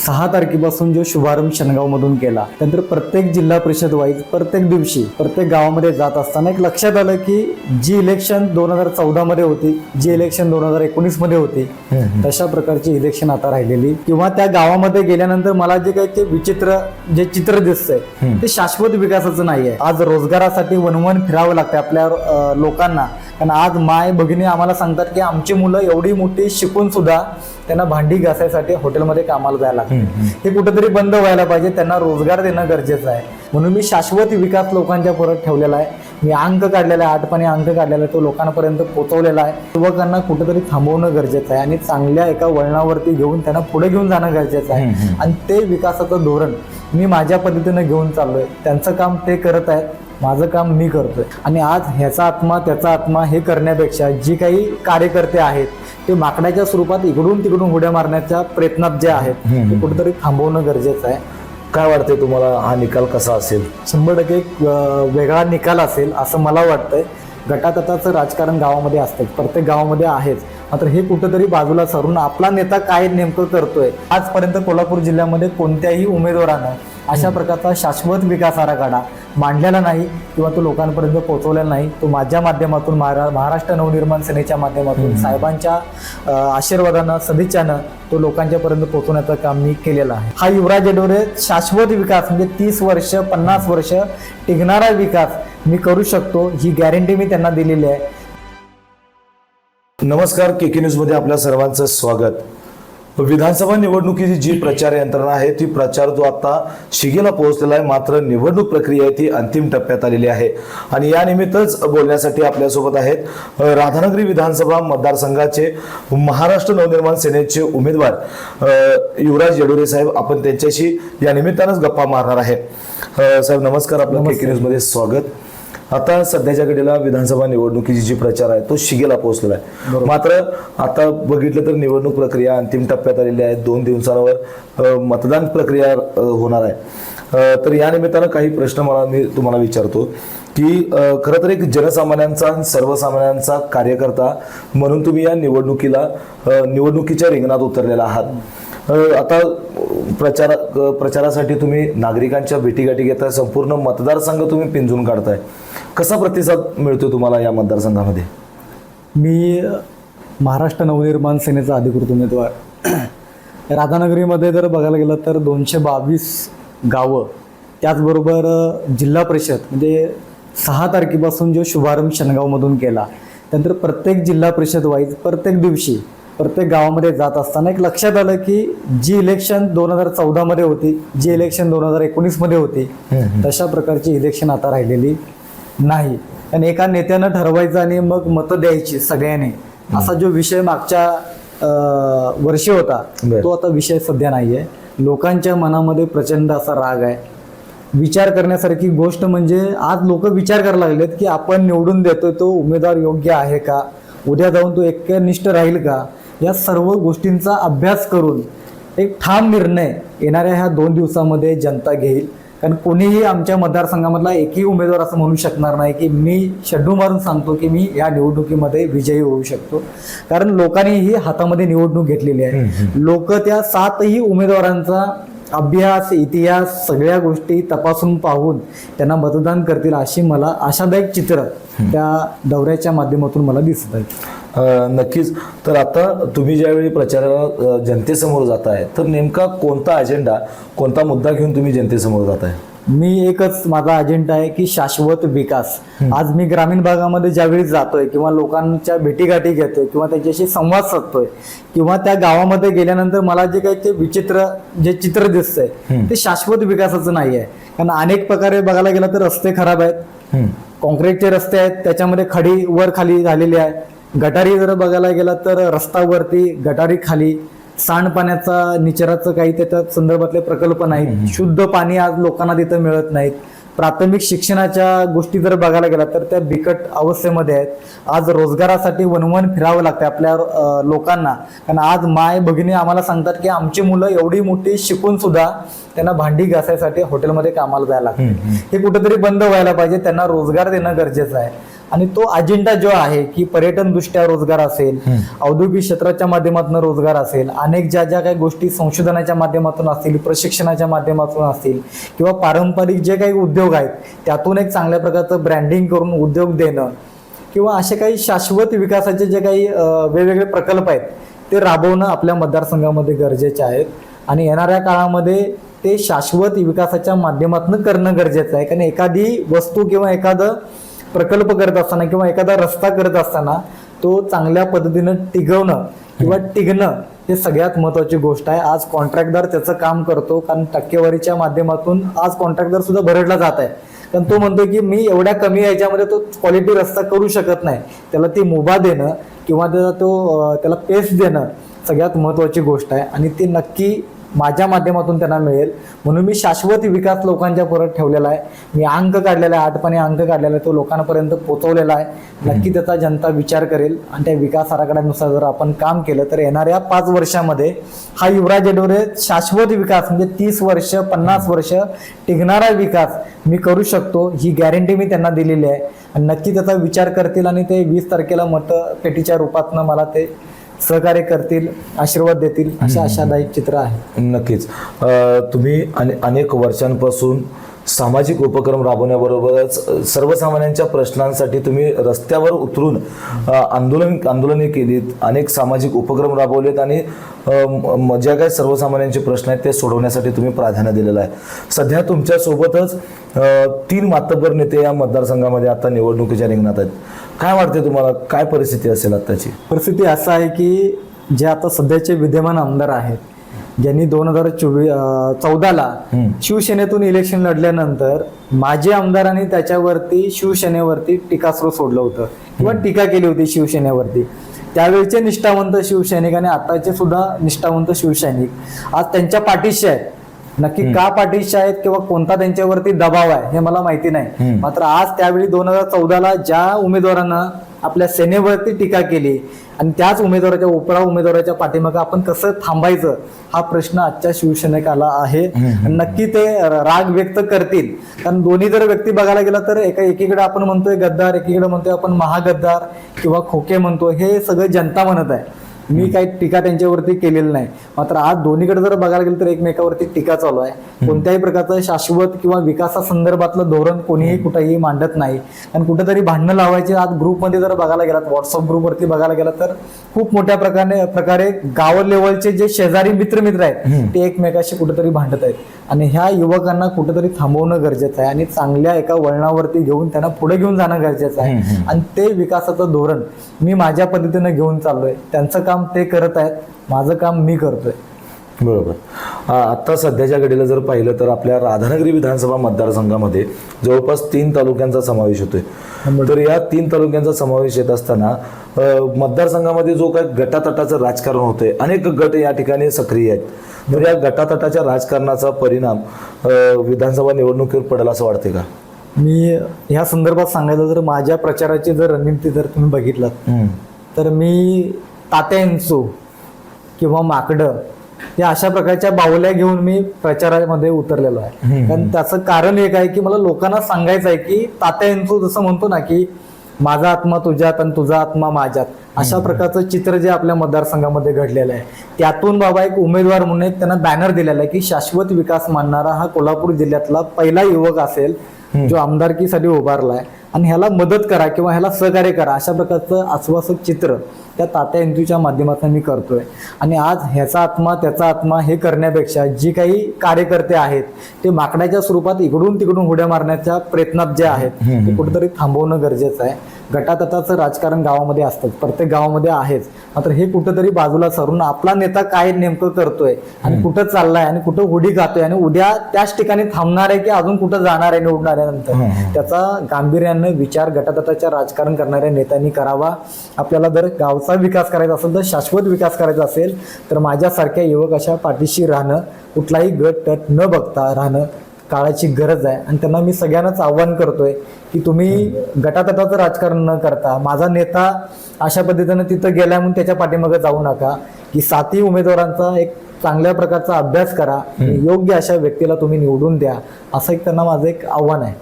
6 तारखेपासून जो शुभारंभ शेनगावमधून केला, त्यानंतर प्रत्येक जिल्हा परिषद वाईज प्रत्येक दिवशी प्रत्येक गावामध्ये जात असताना एक लक्षात आलं की जी इलेक्शन 2014 मध्ये होती, जी इलेक्शन 2019 मध्ये होती, तशा प्रकारची इलेक्शन आता राहिलेली किंवा त्या गावामध्ये गेल्यानंतर मला जे काही ते विचित्र जे चित्र दिसतंय ते शाश्वत विकासाचं नाही आहे. आज रोजगारासाठी वनवन फिरावं लागतं आपल्या लोकांना. कारण आज माय भगिनी आम्हाला सांगतात की आमची मुलं एवढी मोठी शिकून सुद्धा त्यांना भांडी घासायसाठी हॉटेलमध्ये कामाला जायला लागतं. हे कुठेतरी बंद व्हायला पाहिजे. त्यांना रोजगार देणं गरजेचं आहे. म्हणून मी शाश्वत विकास लोकांच्या परत ठेवलेला आहे. मी अंक काढलेला आहे, 8 पानी अंक काढलेला आहे, तो लोकांपर्यंत पोहोचवलेला आहे. युवकांना कुठेतरी थांबवणं गरजेचं आहे आणि चांगल्या एका वळणावरती घेऊन त्यांना पुढे घेऊन जाणं गरजेचं आहे. आणि ते विकासाचं धोरण मी माझ्या पद्धतीनं घेऊन चाललोय. त्यांचं काम ते करत आहेत, माझं काम मी करतोय. आणि आज ह्याचा आत्मा त्याचा आत्मा हे करण्यापेक्षा जी काही कार्यकर्ते आहेत ते माकडाच्या स्वरूपात इकडून तिकडून उड्या मारण्याच्या प्रयत्नात जे आहेत ते कुठेतरी थांबवणं गरजेचं आहे. काय वाटतंय तुम्हाला, हा निकाल कसा असेल? 100% एक वेगळा निकाल असेल असं मला वाटतंय. गटातटाचं राजकारण गावामध्ये असतं, प्रत्येक गावामध्ये आहेच. मात्र हे कुठंतरी बाजूला सरून आपला नेता काय नेमकं करतोय. आजपर्यंत कोल्हापूर जिल्ह्यामध्ये कोणत्याही उमेदवारानं अशा प्रकारचा शाश्वत विकास आराखडा मांडलेला नाही किंवा तो लोकांपर्यंत पोहोचवलेला नाही. तो माझ्या माध्यमातून, महाराष्ट्र नवनिर्माण सेनेच्या माध्यमातून, साहेबांच्या आशीर्वादानं, सदिच्छानं तो लोकांच्यापर्यंत पोहोचवण्याचं काम मी केलेलं आहे. हा युवराज येडोरे शाश्वत विकास म्हणजे 30 वर्ष 50 वर्ष टिकणारा विकास मी करू शकतो, ही गॅरंटी मी त्यांना दिलेली आहे. नमस्कार, केके न्यूज मध्ये आपल्या सर्वांचं स्वागत. विधानसभा निवडणुकीची जी प्रचार यंत्रणा आहे ती प्रचार जो आता शिगेला पोहोचलेला आहे. मात्र निवडणूक प्रक्रिया आहे ती अंतिम टप्प्यात आलेली आहे आणि या निमित्तच बोलण्यासाठी आपल्यासोबत आहेत राधानगरी विधानसभा मतदारसंघाचे महाराष्ट्र नवनिर्माण सेनेचे उमेदवार युवराज येडोरे साहेब. आपण त्यांच्याशी या निमित्तानंच गप्पा मारणार आहे. साहेब नमस्कार, आपलं केके न्यूज मध्ये स्वागत. आता सध्याच्या घडीला विधानसभा निवडणुकीची जी प्रचार आहे तो शिगेला पोहोचलेला आहे. मात्र आता बघितलं तर निवडणूक प्रक्रिया अंतिम टप्प्यात आलेली आहे. 2 दिवसांवर मतदान प्रक्रिया होणार आहे. तर या निमित्तानं काही प्रश्न मी तुम्हाला विचारतो की खरं तर एक जनसामान्यांचा, सर्वसामान्यांचा कार्यकर्ता म्हणून तुम्ही या निवडणुकीच्या रिंगणात उतरलेला आहात. आता प्रचारासाठी तुम्ही नागरिकांच्या भेटीगाठी घेताय, संपूर्ण मतदारसंघ तुम्ही पिंजून काढताय. कसा प्रतिसाद मिळतो तुम्हाला या मतदारसंघामध्ये? मी महाराष्ट्र नवनिर्माण सेनेचा अधिकृत उमेदवार. राधानगरीमध्ये जर बघायला गेलं तर 222 गावं, त्याचबरोबर जिल्हा परिषद म्हणजे 6 तारखेपासून जो शुभारंभ शेनगावमधून केला, त्यानंतर प्रत्येक जिल्हा परिषद वाईज प्रत्येक दिवशी प्रत्येक गावामध्ये जात असताना एक लक्षात आलं की जी इलेक्शन 2014 मध्ये होती, जी इलेक्शन 2019 मध्ये होती, तशा प्रकारची इलेक्शन आता राहिलेली नाही. आणि एका नेत्यानं ठरवायचं आणि मग मतं द्यायची सगळ्यांनी, असा जो विषय मागच्या वर्षी होता तो आता विषय सध्या नाहीये. लोकांच्या मनामध्ये प्रचंड असा राग आहे. विचार करण्यासारखी गोष्ट म्हणजे आज लोक विचार करायला लागलेत की आपण निवडून देतोय तो उमेदवार योग्य आहे का, उद्या जाऊन तो एकनिष्ठ राहील का, या सर्व गोष्टींचा अभ्यास करून एक ठाम निर्णय येणाऱ्या ह्या 2 दिवसामध्ये जनता घेईल. कारण कोणीही आमच्या मतदारसंघामधला एकही उमेदवार असं म्हणू शकणार नाही की मी शड्डू मारून सांगतो की मी या निवडणुकीमध्ये विजयी होऊ शकतो. कारण लोकांनीही हातामध्ये निवडणूक घेतलेली आहे. लोक त्या 7ही उमेदवारांचा अभ्यास, इतिहास, सगळ्या गोष्टी तपासून पाहून त्यांना मतदान करतील अशी मला आशादायक चित्र त्या दौऱ्याच्या माध्यमातून मला दिसत आहे. नक्कीच. तर आता तुम्ही ज्यावेळी प्रचाराला जनतेसमोर जाताय तर नेमका कोणता अजेंडा, कोणता मुद्दा घेऊन तुम्ही जनतेसमोर जाताय? मी एकच माझा अजेंडा आहे की शाश्वत विकास. आज मी ग्रामीण भागामध्ये ज्यावेळी जातोय किंवा लोकांच्या भेटीगाठी घेतोय किंवा त्यांच्याशी संवाद साधतोय किंवा त्या गावामध्ये गेल्यानंतर मला जे काही ते विचित्र जे चित्र दिसतंय ते शाश्वत विकासाचं नाही आहे. कारण अनेक प्रकारे बघायला गेलं तर रस्ते खराब आहेत, कॉन्क्रीटचे रस्ते आहेत, त्याच्यामध्ये खडी वर खाली झालेली आहे. गटारी जर बघायला गेला तर रस्त्यावरती गटारी खाली, सांडपाण्याचा, निचराचं काही त्याच्या संदर्भातले प्रकल्प नाहीत. शुद्ध पाणी आज लोकांना तिथं मिळत नाहीत. प्राथमिक शिक्षणाच्या गोष्टी जर बघायला गेला तर त्या बिकट अवस्थेमध्ये आहेत. आज रोजगारासाठी वनवन फिरावं लागतं आपल्या लोकांना. कारण आज माय भगिनी आम्हाला सांगतात की आमची मुलं एवढी मोठी शिकून सुद्धा त्यांना भांडी घासायसाठी हॉटेलमध्ये कामाला जायला लागतं. हे कुठेतरी बंद व्हायला पाहिजे. त्यांना रोजगार देणं गरजेचं आहे. आणि तो अजेंडा जो आहे की पर्यटन दृष्ट्या रोजगार असेल, औद्योगिक क्षेत्राच्या माध्यमातून रोजगार असेल, अनेक ज्या ज्या काही गोष्टी संशोधनाच्या माध्यमातून असतील, प्रशिक्षणाच्या माध्यमातून असतील किंवा पारंपरिक जे काही उद्योग आहेत त्यातून एक चांगल्या प्रकारचं ब्रँडिंग करून उद्योग देणं किंवा असे काही शाश्वत विकासाचे जे काही वेगवेगळे प्रकल्प आहेत ते राबवणं आपल्या मतदारसंघामध्ये गरजेचे आहेत. आणि येणाऱ्या काळामध्ये ते शाश्वत विकासाच्या माध्यमातून करणं गरजेचं आहे. कारण एखादी वस्तू किंवा एखादं प्रकल्प करत असताना किंवा एखादा रस्ता करत असताना तो चांगल्या पद्धतीनं टिकवणं किंवा टिकणं हे सगळ्यात महत्त्वाची गोष्ट आहे. आज कॉन्ट्रॅक्टदार त्याचं काम करतो, कारण टक्केवारीच्या माध्यमातून आज कॉन्ट्रॅक्टदार सुद्धा भरडला जात आहे. कारण तो म्हणतो की मी एवढ्या कमी याच्यामध्ये तो क्वालिटी रस्ता करू शकत नाही. त्याला ती मुभा देणं किंवा त्याला पेस देणं सगळ्यात महत्त्वाची गोष्ट आहे आणि ती नक्की माझ्या माध्यमातून त्यांना मिळेल. म्हणून मी शाश्वत विकास लोकांच्या परत ठेवलेला आहे. मी अंक काढलेला आहे, 8 पानी अंक काढलेला आहे, तो लोकांपर्यंत पोहोचवलेला आहे. नक्की त्याचा जनता विचार करेल आणि त्या विकास आराखड्यानुसार जर आपण काम केलं तर येणाऱ्या 5 वर्षामध्ये हा युवराज येडोरे शाश्वत विकास म्हणजे 30 वर्ष 50 वर्ष टिकणारा विकास मी करू शकतो ही गॅरंटी मी त्यांना दिलेली आहे. आणि नक्की त्याचा विचार करतील आणि ते 20 तारखेला मतपेटीच्या रूपातनं मला ते सहकार्य करतील, आशीर्वाद देतील, अशा आशादायक चित्र आहे. नक्कीच. तुम्ही अनेक वर्षांपासून सामाजिक उपक्रम राबवण्याबरोबरच सर्वसामान्यांच्या प्रश्नांसाठी तुम्ही रस्त्यावर उतरून आंदोलने केलीत, अनेक सामाजिक उपक्रम राबवलेत आणि ज्या काही सर्वसामान्यांचे प्रश्न आहेत ते सोडवण्यासाठी तुम्ही प्राधान्य दिलेलं आहे. सध्या तुमच्या सोबतच 3 मातब्बर नेते या मतदारसंघामध्ये आता निवडणुकीच्या रिंगणात आहेत. काय वाटते तुम्हाला, काय परिस्थिती असेल आताची? परिस्थिती असं आहे की जे आता सध्याचे विद्यमान आमदार आहेत ज्यांनी 2014ला शिवसेनेतून इलेक्शन लढल्यानंतर माजी आमदारांनी त्याच्यावरती शिवसेनेवरती टीकास्त्र सोडलं होतं किंवा टीका केली होती शिवसेनेवरती. त्यावेळचे निष्ठावंत शिवसैनिक आणि आताचे सुद्धा निष्ठावंत शिवसैनिक आज त्यांच्या पाठीशी आहेत. नक्की का पाठीशी आहेत किंवा कोणता त्यांच्यावरती दबाव आहे हे मला माहिती नाही. मात्र आज त्यावेळी 2014ला ज्या उमेदवारांना आपल्या सेनेवरती टीका केली आणि त्याच उमेदवाराच्या उमेदवाराच्या पाठीमागे आपण कसं थांबायचं हा प्रश्न आजच्या शिवसैनिकाला आहे. नक्की ते राग व्यक्त करतील. कारण दोन्ही जर व्यक्ती बघायला गेला तर एकीकडे आपण म्हणतोय गद्दार, एकीकडे म्हणतोय आपण महागद्दार किंवा खोके म्हणतो, हे सगळं जनता म्हणत आहे. मी काही टीका त्यांच्यावरती केलेली नाही. मात्र आज दोन्हीकडे जर बघायला गेलं तर एकमेकावरती टीका चालू आहे. कोणत्याही प्रकारचं शाश्वत किंवा विकासासंदर्भातलं धोरण कोणीही कुठेही मांडत नाही. आणि कुठेतरी भांडणं लावायचे आज ग्रुपमध्ये जर बघायला गेलात, व्हॉट्सअप ग्रुपवरती बघायला गेलात तर खूप मोठ्या प्रकारे गाव लेवलचे जे शेजारी मित्र आहेत ते एकमेकाशी कुठेतरी भांडत आहेत. आणि ह्या युवकांना कुठेतरी थांबवणं गरजेचं आहे आणि चांगल्या एका वळणावरती घेऊन त्यांना पुढे घेऊन जाणं गरजेचं आहे. आणि ते विकासाचं धोरण मी माझ्या पद्धतीनं घेऊन चाललोय. त्यांचं काम ते करत आहेत, माझं काम मी करतोय. बरोबर. आता सध्याच्या घडीला जर पाहिलं तर आपल्या राधानगरी विधानसभा मतदारसंघामध्ये जवळपास 3 तालुक्यांचा समावेश होतोय. तर या 3 तालुक्यांचा समावेश येत असताना मतदारसंघामध्ये जो काही गटातटाचं राजकारण होतंय, अनेक गट या ठिकाणी सक्रिय आहेत. तर या गटातटाच्या राजकारणाचा परिणाम विधानसभा निवडणुकीवर पडेल असं वाटते का? मी ह्या संदर्भात सांगायचं तर माझ्या प्रचाराची जर रणनीती जर तुम्ही बघितलात तर मी तात्या इंचू किंवा माकडं या अशा प्रकारच्या बाहुल्या घेऊन मी प्रचारामध्ये उतरलेलो आहे. कारण त्याचं कारण एक आहे की मला लोकांना सांगायचं आहे की तात्या इंचू जसं म्हणतो ना की माझा आत्मा तुझ्यात आणि तुझा आत्मा माझ्यात, अशा प्रकारचं चित्र जे आपल्या मतदारसंघामध्ये घडलेलं आहे. त्यातून बाबा एक उमेदवार म्हणून एक त्यांना बॅनर दिलेला आहे की शाश्वत विकास मानणारा हा कोल्हापूर जिल्ह्यातला पहिला युवक असेल जो आमदारकीसाठी उभारलाय आणि ह्याला मदत करा किंवा ह्याला सहकार्य करा, अशा प्रकारचं आश्वासक चित्र त्या तात्या इंदूच्या माध्यमातून मी करतोय. आणि आज ह्याचा आत्मा त्याचा आत्मा हे करण्यापेक्षा जी काही कार्यकर्ते आहेत ते माकडाच्या स्वरूपात इकडून तिकडून उड्या मारण्याच्या प्रयत्नात जे आहेत ते कुठेतरी थांबवणं गरजेचं आहे. गटातटाचं राजकारण गावामध्ये असतं, प्रत्येक गावामध्ये आहेच. मात्र हे कुठंतरी बाजूला सरून आपला नेता काय नेमकं करतोय आणि कुठं चाललाय आणि कुठं उडी खातोय आणि उद्या त्याच ठिकाणी थांबणार आहे की अजून कुठं जाणार आहे निवडून आल्यानंतर, त्याचा गांभीर्यानं विचार गटातटाच्या राजकारण करणाऱ्या नेत्यांनी करावा. आपल्याला जर गावचा विकास करायचा असेल तर शाश्वत विकास करायचा असेल तर माझ्यासारख्या युवक अशा पाठीशी राहणं, कुठलाही गट तट न बघता राहणं काळाची गरज आहे. आणि त्यांना मी सगळ्यांनाच आव्हान करतोय की तुम्ही गटातटाचं राजकारण न करता माझा नेता अशा पद्धतीनं तिथं गेला म्हणून त्याच्या पाठीमागे जाऊ नका, की 7ही उमेदवारांचा एक चांगल्या प्रकारचा अभ्यास करा, योग्य अशा व्यक्तीला तुम्ही निवडून द्या, असं एक त्यांना माझं एक आव्हान आहे.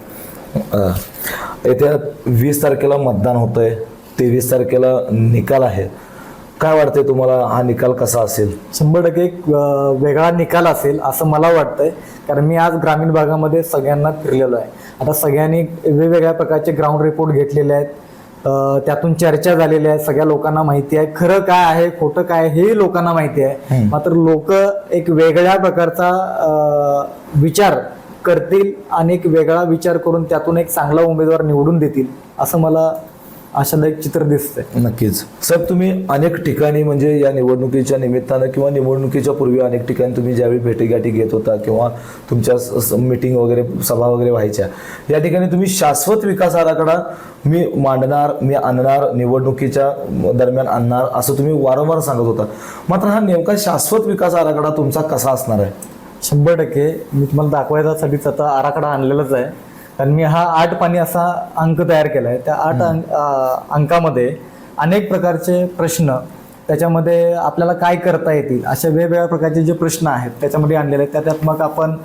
येत्या 20 तारखेला मतदान होतंय, 23 तारखेला निकाल आहे. काय वाटतंय तुम्हाला, हा निकाल कसा असेल? 100% एक वेगळा निकाल असेल असं मला वाटतंय. कारण मी आज ग्रामीण भागामध्ये सगळ्यांना फिरलेलो आहे. आता सगळ्यांनी वेगवेगळ्या प्रकारचे ग्राउंड रिपोर्ट घेतलेले आहेत, त्यातून चर्चा झालेल्या आहे. सगळ्या लोकांना माहिती आहे खरं काय आहे खोटं काय हे लोकांना माहिती आहे. मात्र लोक एक वेगळ्या प्रकारचा विचार करतील आणि एक वेगळा विचार करून त्यातून एक चांगला उमेदवार निवडून देतील असं मला आशादायक चित्र दिसतंय. नक्कीच साहेब, तुम्ही अनेक ठिकाणी म्हणजे या निवडणुकीच्या निमित्तानं किंवा निवडणुकीच्या पूर्वी अनेक ठिकाणी तुम्ही ज्यावेळी भेटीगाठी घेत होता किंवा तुमच्या मीटिंग वगैरे सभा वगैरे व्हायच्या, या ठिकाणी तुम्ही शाश्वत विकास आराखडा मी मांडणार, मी आणणार, निवडणुकीच्या दरम्यान आणणार असं तुम्ही वारंवार सांगत होता. मात्र हा नेमका शाश्वत विकास आराखडा तुमचा कसा असणार आहे? 100% मी तुम्हाला दाखवायच्यासाठीच आता आराखडा आणलेलाच आहे. कारण मी हा 8 पानी असा अंक तयार केला आहे. त्या 8 अंकामध्ये अनेक प्रकारचे प्रश्न, त्याच्यामध्ये आपल्याला काय करता येतील अशा वेगवेगळ्या प्रकारचे जे प्रश्न आहेत त्याच्यामध्ये आणलेले आहेत. त्यात मग आपण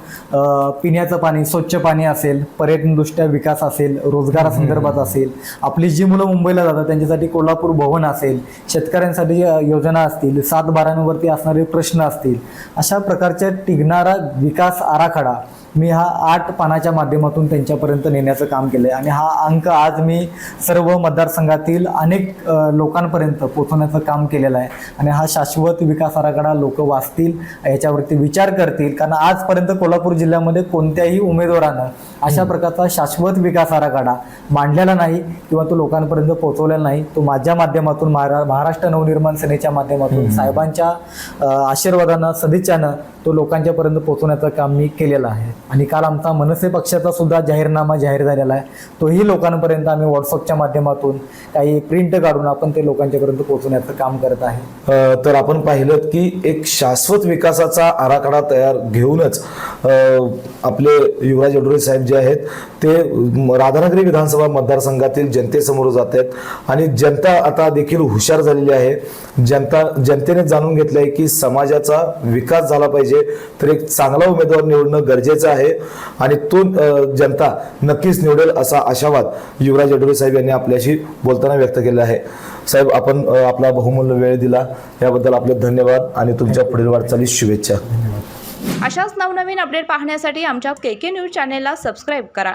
पिण्याचं पाणी, स्वच्छ पाणी असेल, पर्यटनदृष्ट्या विकास असेल, रोजगारासंदर्भात असेल, आपली जी मुलं मुंबईला जातात त्यांच्यासाठी कोल्हापूर भवन असेल, शेतकऱ्यांसाठी योजना असतील, 7/12वरती असणारे प्रश्न असतील, अशा प्रकारच्या टिकणारा विकास आराखडा मी हा 8 पानाच्या माध्यमातून त्यांच्यापर्यंत नेण्याचं काम केलं आहे. आणि हा अंक आज मी सर्व मतदारसंघातील अनेक लोकांपर्यंत पोहोचवण्याचं काम केलेलं आहे. आणि हा शाश्वत विकास आराखडा लोक वाचतील, याच्यावरती विचार करतील. कारण आजपर्यंत कोल्हापूर जिल्ह्यामध्ये कोणत्याही उमेदवारानं अशा प्रकारचा शाश्वत विकास आराखडा मांडलेला नाही किंवा तो लोकांपर्यंत पोहोचवलेला नाही. तो माझ्या माध्यमातून, महाराष्ट्र नवनिर्माण सेनेच्या माध्यमातून, साहेबांच्या आशीर्वादानं, सदिच्छानं तो लोकांच्यापर्यंत पोहोचवण्याचं काम मी केलेलं आहे. आणि काल आमचा मनसे पक्षाचा सुद्धा जाहीरनामा जाहीर झालेला आहे. तोही लोकांपर्यंत आम्ही व्हॉट्सअपच्या माध्यमातून काही प्रिंट काढून आपण ते लोकांच्यापर्यंत पोहोचवण्याचं काम करत आहे. तर आपण पाहिलं की एक शाश्वत विकासाचा आराखडा तयार घेऊनच आपले युवराज येडुरे साहेब जे आहेत ते राधानगरी विधानसभा मतदारसंघातील जनतेसमोर जात आहेत. आणि जनता आता देखील हुशार झालेली आहे. जनतेने जाणून घेतलं आहे की समाजाचा विकास झाला पाहिजे तर एक चांगला उमेदवार निवडणं गरजेचं आहे आणि तो जनता नक्कीच निवडेल असा आशावाद युवराज येडुरे साहेब यांनी आपल्याशी बोलताना व्यक्त केला आहे. साहेब, आपण आपला बहुमूल्य वेळ दिला याबद्दल आपले धन्यवाद आणि तुमच्या पुढील वाटचालीस शुभेच्छा. अशाच नवनवीन अपडेट पाहण्यासाठी आमच्या KK न्यूज चॅनेलला सबस्क्राईब करा.